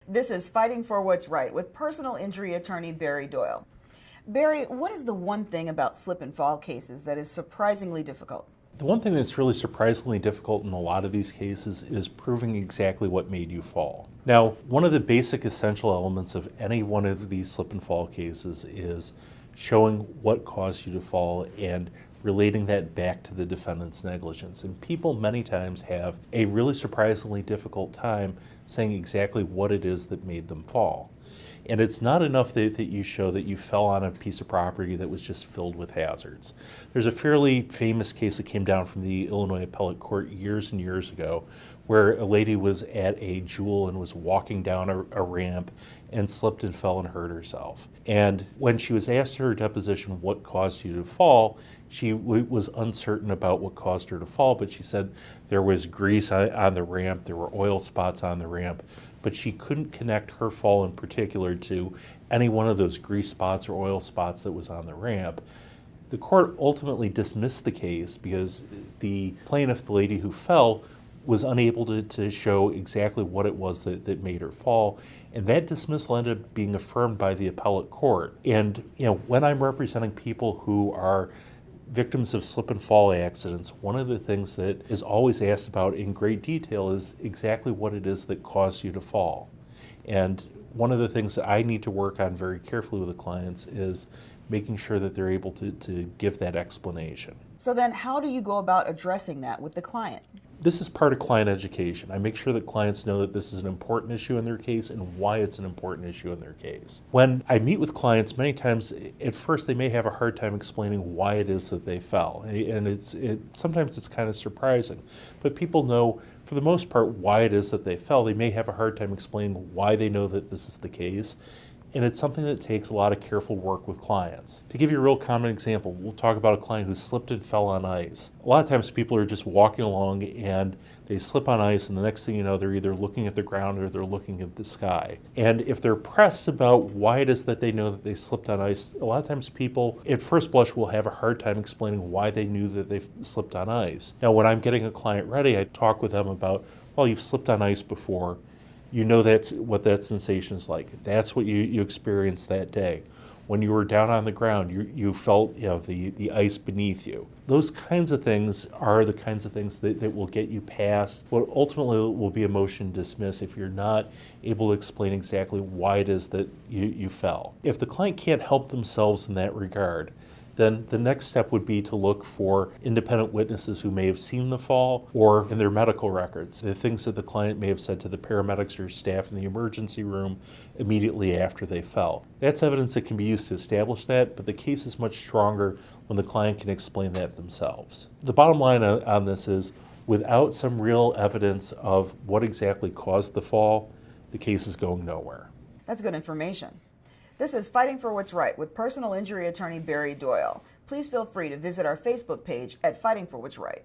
This is Fighting for What's Right with personal injury attorney Barry Doyle. Barry, what is the one thing about slip and fall cases that is surprisingly difficult? The one thing that's really surprisingly difficult in a lot of these cases is proving exactly what made you fall. Now, one of the basic essential elements of any one of these slip and fall cases is showing what caused you to fall and relating that back to the defendant's negligence. And people many times have a really surprisingly difficult time saying exactly what it is that made them fall. And it's not enough that you show that you fell on a piece of property that was just filled with hazards. There's a fairly famous case that came down from the Illinois Appellate Court years and years ago where a lady was at a Jewel and was walking down a ramp and slipped and fell and hurt herself. And when she was asked in her deposition what caused you to fall, she was uncertain about what caused her to fall, but she said there was grease on the ramp, there were oil spots on the ramp, but she couldn't connect her fall in particular to any one of those grease spots or oil spots that was on the ramp. The court ultimately dismissed the case because the plaintiff, the lady who fell, was unable to show exactly what it was that made her fall. And that dismissal ended up being affirmed by the appellate court. And when I'm representing people who are victims of slip and fall accidents, one of the things that is always asked about in great detail is exactly what it is that caused you to fall. And one of the things that I need to work on very carefully with the clients is making sure that they're able to give that explanation. So then how do you go about addressing that with the client? This is part of client education. I make sure that clients know that this is an important issue in their case and why it's an important issue in their case. When I meet with clients, many times at first they may have a hard time explaining why it is that they fell. And sometimes it's kind of surprising. But people know, for the most part, why it is that they fell. They may have a hard time explaining why they know that this is the case. And it's something that takes a lot of careful work with clients. To give you a real common example, we'll talk about a client who slipped and fell on ice. A lot of times people are just walking along and they slip on ice, and the next thing you know, they're either looking at the ground or they're looking at the sky. And if they're pressed about why it is that they know that they slipped on ice, a lot of times people at first blush will have a hard time explaining why they knew that they slipped on ice. Now, when I'm getting a client ready, I talk with them about, well, you've slipped on ice before. You know that's what that sensation is like. That's what you experienced that day. When you were down on the ground, you felt the ice beneath you. Those kinds of things are the kinds of things that will get you past what ultimately will be a motion to dismiss if you're not able to explain exactly why it is that you fell. If the client can't help themselves in that regard, then the next step would be to look for independent witnesses who may have seen the fall or in their medical records, the things that the client may have said to the paramedics or staff in the emergency room immediately after they fell. That's evidence that can be used to establish that, but the case is much stronger when the client can explain that themselves. The bottom line on this is, without some real evidence of what exactly caused the fall, the case is going nowhere. That's good information. This is Fighting for What's Right with personal injury attorney Barry Doyle. Please feel free to visit our Facebook page at Fighting for What's Right.